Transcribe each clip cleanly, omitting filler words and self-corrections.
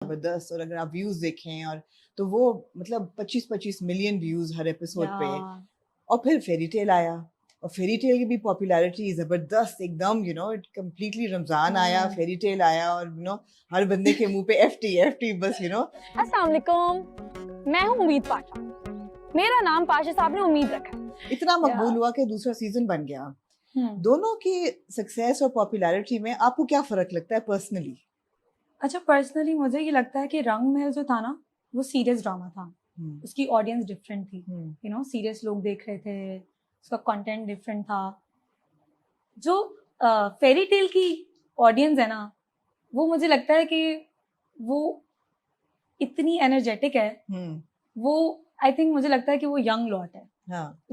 ज़बरदस्त। और अगर आप व्यूज देखें और तो वो मतलब 25-25 मिलियन व्यूज हर एपिसोड पे। और फिर फेरी टेल आया और फेरी टेल की भी पॉपुलैरिटी जबरदस्त एकदम, इट कम्प्लीटली रमजान आया, फेरी टेल आया और हर बंदे के मुंह पे एफटी बस अस्सलाम वालेकुम, मैं हूँ उम्मीद पाशा। मेरा नाम पाशा साहब ने उम्मीद रखा। इतना मकबूल हुआ कि दूसरा सीजन बन गया। दोनों की सक्सेस और पॉपुलैरिटी में आपको क्या फर्क लगता है पर्सनली? अच्छा, पर्सनली मुझे ये लगता है कि रंग महल जो था ना, वो सीरियस ड्रामा था। उसकी ऑडियंस डिफरेंट थी, सीरियस लोग देख रहे थे, उसका कंटेंट डिफरेंट था। जो फेरी टेल की ऑडियंस है ना, वो मुझे लगता है कि वो इतनी एनर्जेटिक है। वो आई थिंक मुझे लगता है कि वो यंग लॉट है।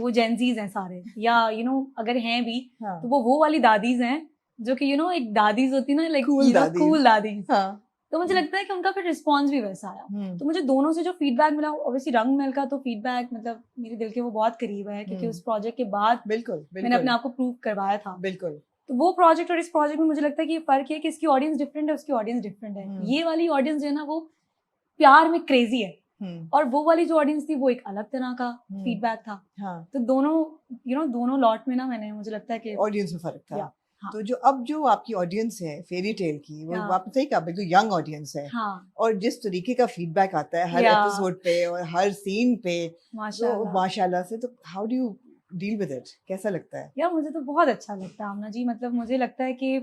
वो जेंजीज हैं सारे, या अगर हैं भी तो वो वाली दादीज हैं जो कि एक दादीज होती ना, लाइक कूल दादीज। तो मुझे लगता है कि उनका फिर रिस्पॉन्स भी वैसा आया। तो मुझे दोनों से जो फीडबैक मिला, ऑब्वियसली रंग महल का तो फीडबैक मतलब मेरे दिल के वो बहुत करीब है, क्योंकि उस प्रोजेक्ट के बाद मैंने अपने आप को प्रूव करवाया था। बिल्कुल। तो वो प्रोजेक्ट और इस प्रोजेक्ट में मुझे लगता है कि फर्क है कि इसकी ऑडियंस डिफरेंट है, उसकी ऑडियंस डिफरेंट है। ये वाली ऑडियंस जो है ना, वो प्यार में क्रेजी है, और वो वाली जो ऑडियंस थी वो एक अलग तरह का फीडबैक था। तो दोनों लॉट में ना, मुझे लगता है कि ऑडियंस में फर्क था। तो जो आपकी ऑडियंस है फेरी टेल की, वो आपने सही कहा, बिल्कुल यंग ऑडियंस है। और जिस तरीके का फीडबैक आता है हर एपिसोड पे और हर सीन पे, माशाल्लाह से, तो how do you deal with it? कैसा लगता है? यार मुझे तो बहुत अच्छा लगता है आमना जी। मतलब मुझे लगता है कि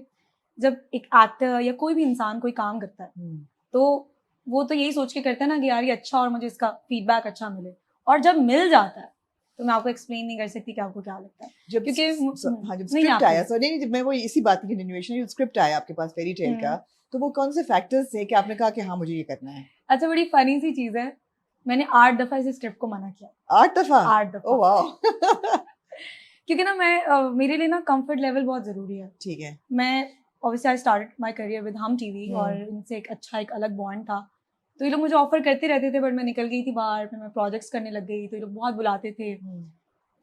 जब एक एक्टर या कोई भी इंसान कोई काम करता है, तो वो तो यही सोच के करता है ना कि यार ये अच्छा, और मुझे इसका फीडबैक अच्छा मिले। और जब मिल जाता है तो मैं आपको एक्सप्लेन नहीं कर सकती कि आपको क्या लगता है। जब स्क्रिप्ट आया, नहीं मैं वो इसी बात की कंटिन्यूएशन, स्क्रिप्ट आया आपके पास फेरी टेल का, तो वो कौन से फैक्टर्स थे कि आपने कहा कि हाँ मुझे ये करना है? अच्छा, बड़ी फनी सी चीज है, मैंने 8 दफा इस स्क्रिप्ट को मना किया। 8 दफा? 8 दफा। ओह वाह। क्योंकि ना मेरे लिए ना कंफर्ट लेवल बहुत जरूरी है। ठीक है। मैं obviously I started my career with हम टीवी, और इनसे एक अलग बॉन्ड था। तो ये लोग मुझे ऑफर करते रहते थे, बट मैं निकल गई थी बाहर, फिर मैं प्रोजेक्ट्स करने लग गई, तो ये लोग बहुत बुलाते थे।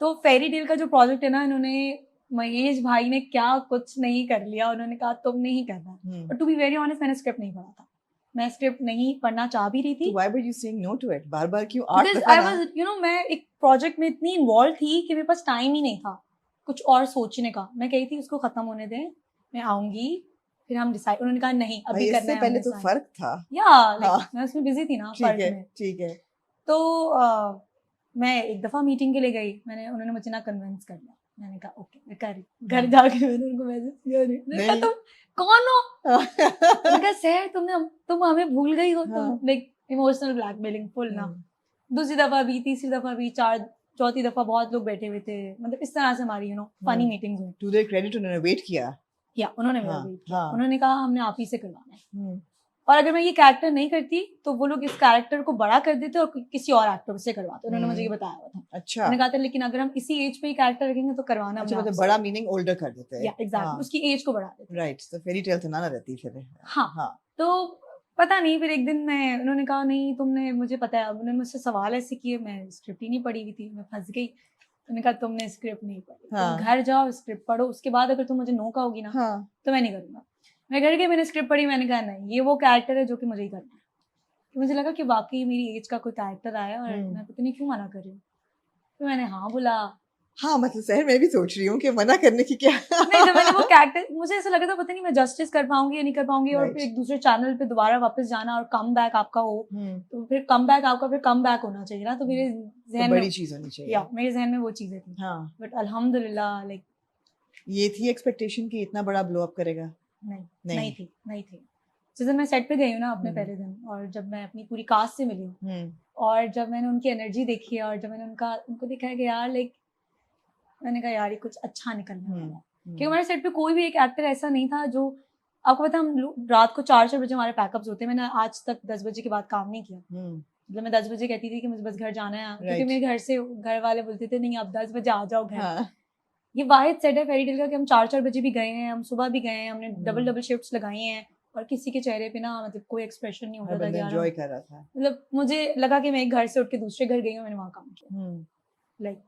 तो फेरी टेल का जो प्रोजेक्ट है ना, इन्होंने महेश भाई ने क्या कुछ नहीं कर लिया, उन्होंने कहा तुम नहीं करना। But to be very honest, मैंने स्क्रिप्ट नहीं पढ़ा था, मैं स्क्रिप्ट नहीं पढ़ना चाह भी रही थी। तो why were you saying no to it? बार-बार क्यों 8 दफा? आई वाज मैं एक प्रोजेक्ट में इतनी इन्वॉल्व थी कि मेरे पास टाइम ही नहीं था कुछ और सोचने का। मैं कही थी उसको खत्म होने दें, मैं आऊंगी, फिर हम डिसाइड। उन्होंने कहा नहीं अभी करना है। इससे पहले तो फर्क था। मैं उसमें बिजी थी ना, फर्क में। ठीक है। तो मैं एक दफा मीटिंग के लिए गई, उन्होंने मुझे ना कन्विंस कर लिया। मैंने कहा ओके मैं कर रही। घर जाके मैंने उनको मैसेज किया, मैंने कहा तुम कौन हो? मैंने कहा सर तुम हमें भूल गई हो, तुम लाइक इमोशनल ब्लैकमेलिंग फुल ना। दूसरी दफा भी, तीसरी दफा भी, चौथी दफा बहुत लोग बैठे हुए थे, मतलब इस तरह से हमारी फनी मीटिंग्स हुई। टू देयर क्रेडिट उन्होंने वेट किया। या उन्होंने मेरा वेट किया। उन्होंने कहा हमने आप ही से करवाना है, और अगर मैं ये कैरेक्टर नहीं करती तो वो लोग इस कैरेक्टर को बड़ा कर देते और किसी और एक्टर से करवाते। उन्होंने मुझे ये बताया हुआ था। अच्छा। उन्होंने कहा था लेकिन अगर हम इसी एज पे ही कैरेक्टर रखेंगे तो करवाना। अच्छा, मतलब बड़ा मीनिंग ओल्डर कर देते हैं। या एग्जैक्टली, उसकी एज को बढ़ा देते। राइट। तो फेरी टेल तो ना रहती फिर। हाँ। तो पता नहीं, फिर एक दिन उन्होंने कहा नहीं तुमने, मुझे पता है, उन्होंने मुझसे सवाल ऐसे किए, मैं स्क्रिप्ट ही नहीं पढ़ी हुई थी, मैं फंस गई। उन्होंने कहा तुमने स्क्रिप्ट नहीं पढ़ी, तुम घर जाओ स्क्रिप्ट पढ़ो, उसके बाद अगर तुम मुझे नो कहोगी ना तो मैं नहीं करूँगा। मैं घर गई, मैंने स्क्रिप्ट पढ़ी, मैंने कहा नहीं ये वो कैरेक्टर है जो कि मुझे ही करना है। तो मुझे लगा कि वाकई मेरी एज का कोई कैरेक्टर आया, और मैं पता नहीं क्यों मना कर रही हूँ। तो मैंने हाँ बोला। हाँ मतलब सर मैं भी सोच रही हूँ कि मना करने की क्या। नहीं, जब मैंने वो कैरेक्टर, मुझे ऐसा लगा था पता नहीं मैं जस्टिस कर पाऊंगी या नहीं कर पाऊंगी, और फिर एक दूसरे चैनल पे दोबारा वापस जाना और कम बैक आपका हो, तो फिर कम बैक आपका फिर कम बैक होना चाहिए ना। तो मेरे जहन में बड़ी चीज होनी चाहिए। या मेरे जहन में वो चीजें थी। बट अल्हम्दुलिल्लाह लाइक ये थी एक्सपेक्टेशन कि इतना बड़ा ब्लो अप करेगा? नहीं थी। जिस दिन मैं सेट पे गई हूँ ना अपने पहले दिन, और जब मैं अपनी पूरी कास्ट से मिली हूँ, और जब मैंने उनकी एनर्जी देखी है, और जब मैंने उनको देखा है कि यार लाइक, मैंने कहा यार ये कुछ अच्छा निकलने वाला है। क्योंकि हमारे सेट पे कोई भी एक एक्टर ऐसा नहीं था जो, आपको पता हम रात को 4 बजे हमारे पैकअप्स होते हैं। मैंने आज तक 10 बजे के बाद काम नहीं किया। मतलब मैं 10 बजे कहती थी कि मुझे बस घर जाना है, क्योंकि मेरे घर वाले बोलते थे नहीं आप 10 बजे आ जाओ घर। ये वाहिद सेट है फेरी टेल का कि हम 4 बजे भी गए हैं, हम सुबह भी गए हैं, हमने डबल शिफ्ट्स लगाई हैं, और किसी के चेहरे पे ना मतलब कोई एक्सप्रेशन नहीं होता था। एंजॉय कर रहा था। मतलब मुझे लगा कि मैं एक घर से उठ के दूसरे घर गई हूँ, मैंने वहाँ काम किया। लाइक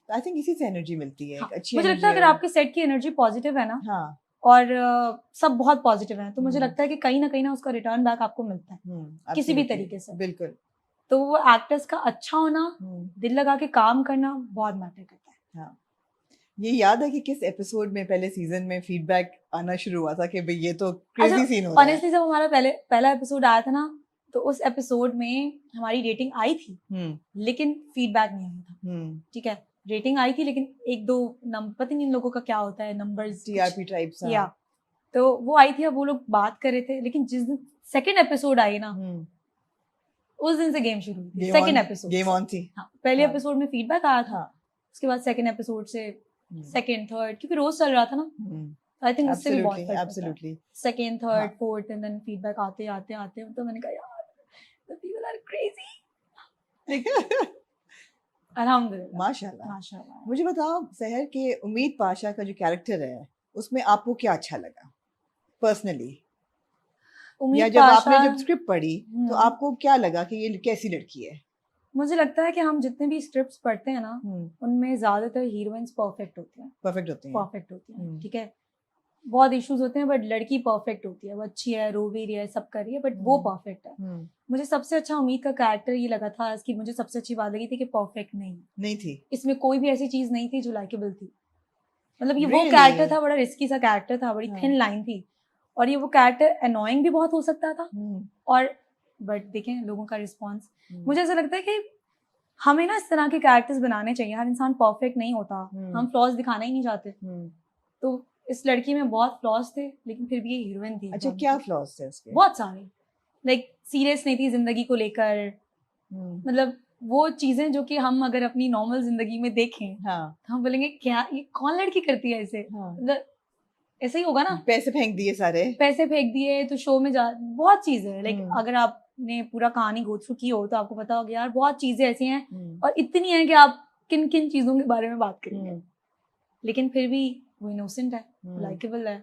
आई थिंक इसी से एनर्जी मिलती है। हाँ, अच्छी मुझे लगता है अगर आपके सेट की एनर्जी पॉजिटिव है ना, और सब बहुत पॉजिटिव हैं, तो मुझे हम्म। लगता है कि कहीं ना उसका रिटर्न बैक आपको मिलता है किसी भी absolutely, तरीके से। बिल्कुल। तो वो एक्टर्स का अच्छा होना, दिल लगा के काम करना बहुत मैटर करता है। हाँ, ये याद है कि किस एपिसोड में पहले सीजन में फीडबैक आना शुरू हुआ था कि भाई ये तो क्रेजी सीन हो रहा है? ऑनेस्टली जब हमारा पहला एपिसोड आया था ना, तो उस एपिसोड में हमारी रेटिंग आई थी, लेकिन फीडबैक नहीं आया था। ठीक है, रेटिंग आई थी लेकिन एक दो नंबर, पता नहीं इन लोगों का क्या होता है, नंबर्स, टीआरपी टाइप्स। या तो वो आई थी, अब वो लोग बात कर रहे थे, लेकिन जिस दिन सेकंड एपिसोड आई ना, उस दिन से गेम शुरू हुई थी। सेकंड एपिसोड गेम ऑन थी। हाँ, पहले एपिसोड में फीडबैक आया था, हाँ, उसके बाद सेकंड एपिसोड से सेकंड थर्ड, क्योंकि रोज चल रहा था ना, आई थिंक उससे भी बहुत फर्क पड़ता है। Second third fourth and then feedback आते आते आते, तो मैंने कहा यार द पीपल आर क्रेजी। अल्हम्दुलिल्लाह, माशाल्लाह। माशाल्लाह। मुझे बताओ सहर के उम्मीद पाशा का जो कैरेक्टर है उसमें आपको क्या अच्छा लगा पर्सनली, या जब आपने जब स्क्रिप्ट पढ़ी तो आपको क्या लगा कि ये कैसी लड़की है? मुझे लगता है कि हम जितने भी स्क्रिप्ट्स पढ़ते हैं ना, उनमें ज्यादातर हीरोइंस परफेक्ट होती हैं, परफेक्ट होती हैं। ठीक है, बहुत इश्यूज होते हैं बट लड़की परफेक्ट होती है, वो अच्छी है, रो भी रही है, सब कर रही है, बट वो परफेक्ट है। मुझे सबसे अच्छा उम्मीद का कैरेक्टर ये लगा था, इसकी मुझे सबसे अच्छी बात लगी थी कि परफेक्ट नहीं थी, इसमें कोई भी ऐसी चीज नहीं थी जो लाइकेबल थी। मतलब ये वो कैरेक्टर था, बड़ा रिस्की सा कैरेक्टर था, बड़ी थिन लाइन थी, और ये वो कैरेक्टर अनोइंग भी बहुत हो सकता था, और बट देखें लोगों का रिस्पॉन्स। मुझे ऐसा लगता है कि हमें ना इस तरह के कैरेक्टर्स बनाने चाहिए। हर इंसान परफेक्ट नहीं होता, हम फ्लॉज दिखाना ही नहीं चाहते। तो इस लड़की में बहुत फ्लॉज थे, लेकिन फिर भी ये हीरोइन थी। अच्छा, क्या फ्लॉज थे उसके? बहुत सारे, लाइक सीरियस नहीं थी जिंदगी को लेकर, मतलब वो चीजें जो कि हम अगर अपनी नॉर्मल जिंदगी में देखें, तो हम बोलेंगे क्या ये कौन लड़की करती है ऐसे, मतलब ऐसे ही होगा ना, पैसे फेंक दिए तो शो में जा, बहुत चीजें हैं। लाइक अगर आपने पूरा कहानी गो थ्रू की हो तो आपको पता होगा यार बहुत चीजें ऐसी हैं, और इतनी हैं कि आप किन किन चीजों के बारे में बात करेंगे, लेकिन फिर भी वो इनोसेंट है, लाइकेबल है,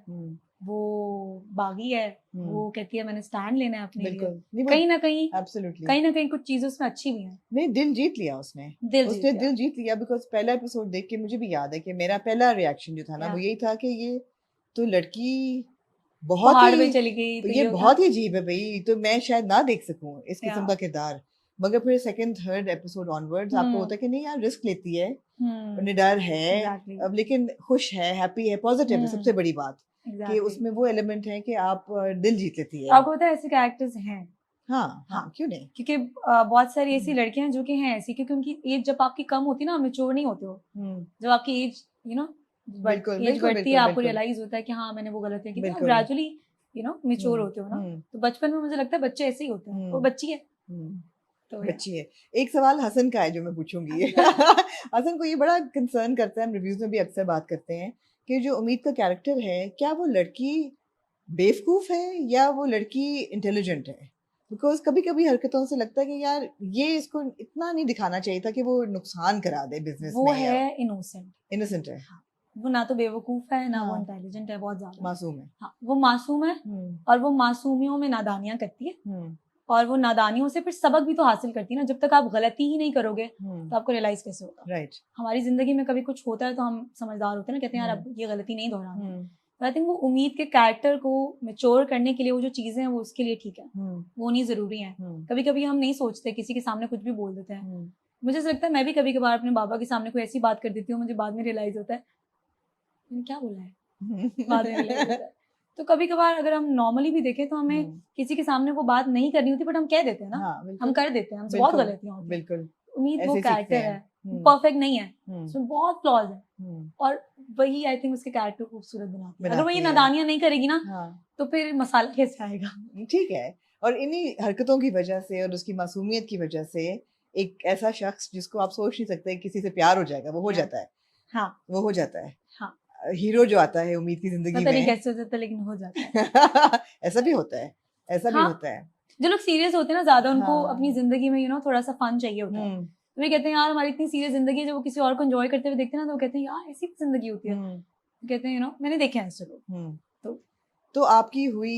वो बागी है, वो कहती है मैंने स्टैंड लेना है अपने लिए। कहीं ना कहीं कुछ चीजें उसमें अच्छी भी हैं। नहीं, दिल जीत लिया उसने दिल जीत लिया। बिकॉज पहला एपिसोड देख के मुझे भी याद है कि मेरा पहला रिएक्शन जो था ना, वो यही था कि ये तो लड़की बहुत ही चली गई, तो ये बहुत ही अजीब है भाई, तो मैं शायद ना देख सकूं इस किस्म का किरदार। मगर फिर सेकंड थर्ड एपिसोड ऑनवर्ड्स आपको होता है कि नहीं यार, रिस्क लेती है, निडर है, अब लेकिन खुश है, हैप्पी है, पॉजिटिव है। सबसे बड़ी बात कि उसमें वो एलिमेंट है कि आप दिल जीत लेती है। आपको पता है ऐसे कैरेक्टर्स हैं। हाँ, क्यों नहीं, क्योंकि बहुत सारी ऐसी लड़कियां जो कि हैं ऐसी, क्योंकि उनकी एज जब आपकी कम होती है ना, मैच्योर नहीं होते हो, जब आपकी एज एज बढ़ती है, आपको रियलाइज होता है कि हाँ मैंने वो गलत है, कि ग्रेजुअली मैच्योर होते हो ना। तो बचपन में मुझे लगता है बच्चे ऐसे ही होते हैं, वो बच्ची है तो बच्ची है। एक सवाल हसन का है जो मैं पूछूंगी। हसन को ये बड़ा कंसर्न करता है, हम रिव्यूज में भी अक्सर बात करते हैं कि जो उम्मीद का कैरेक्टर है, क्या वो लड़की बेवकूफ है या वो लड़की इंटेलिजेंट है? बिकॉज कभी कभी हरकतों से लगता है कि यार ये इसको इतना नहीं दिखाना चाहिए था कि वो नुकसान करा दे बिजनेस में। वो है इनोसेंट है, वो ना तो बेवकूफ है ना वो इंटेलिजेंट है, बहुत ज्यादा मासूम है। हाँ, वो मासूम है, और वो मासूमियों में नादानियां करती है, और वो नादानियों से फिर सबक भी तो हासिल करती है ना। जब तक आप गलती ही नहीं करोगे तो आपको रियलाइज कैसे होगा? राइट। हमारी जिंदगी में कभी कुछ होता है तो हम समझदार होते हैं ना, कहते हैं यार अब ये गलती नहीं दोहराना। तो आई थिंक वो उम्मीद के कैरेक्टर को मैच्योर करने के लिए वो जो चीजें हैं वो उसके लिए ठीक है, वो नहीं जरूरी है। कभी कभी हम नहीं सोचते, किसी के सामने कुछ भी बोल देते हैं। मुझे ऐसा लगता है मैं भी कभी कभार अपने बाबा के सामने कोई ऐसी बात कर देती हूँ, मुझे बाद में रियलाइज होता है मैंने क्या बोला है, बाद में रियलाइज होता है। तो कभी कभार अगर हम नॉर्मली भी देखें तो हमें किसी के सामने वो बात नहीं करनी होती, बट हम कह देते हैं ना, हम कर देते हैं, हमसे बहुत गलतियां होती हैं। बिल्कुल, उम्मीद वो कैरेक्टर है, परफेक्ट नहीं है, उसमें बहुत फ्लॉज है, और वही आई थिंक उसके कैरेक्टर खूबसूरत बनाती है। अगर वो ये नादानियां नहीं करेगी ना, तो फिर मसाला कैसे आएगा? ठीक है। और इन्हीं हरकतों की वजह से और उसकी मासूमियत की वजह से एक ऐसा शख्स जिसको आप सोच नहीं सकते किसी से प्यार हो जाएगा, वो हो जाता है। हाँ, वो हो जाता है। हाँ, हीरो जो आता है उम्मीद की जिंदगी में, पता नहीं कैसे हो जाता है, लेकिन हो जाता है। ऐसा भी होता है, ऐसा भी होता है। जो लोग सीरियस होते हैं ना ज्यादा, उनको अपनी जिंदगी में थोड़ा सा फन चाहिए होता है। तो वे कहते हैं यार हमारी इतनी सीरियस जिंदगी है, जब वो किसी और को एंजॉय करते हुए देखते हैं ना, तो वो कहते हैं यार ऐसी जिंदगी होती है। कहते हैं मैंने देखे हैं ऐसे लोग। तो आपकी हुई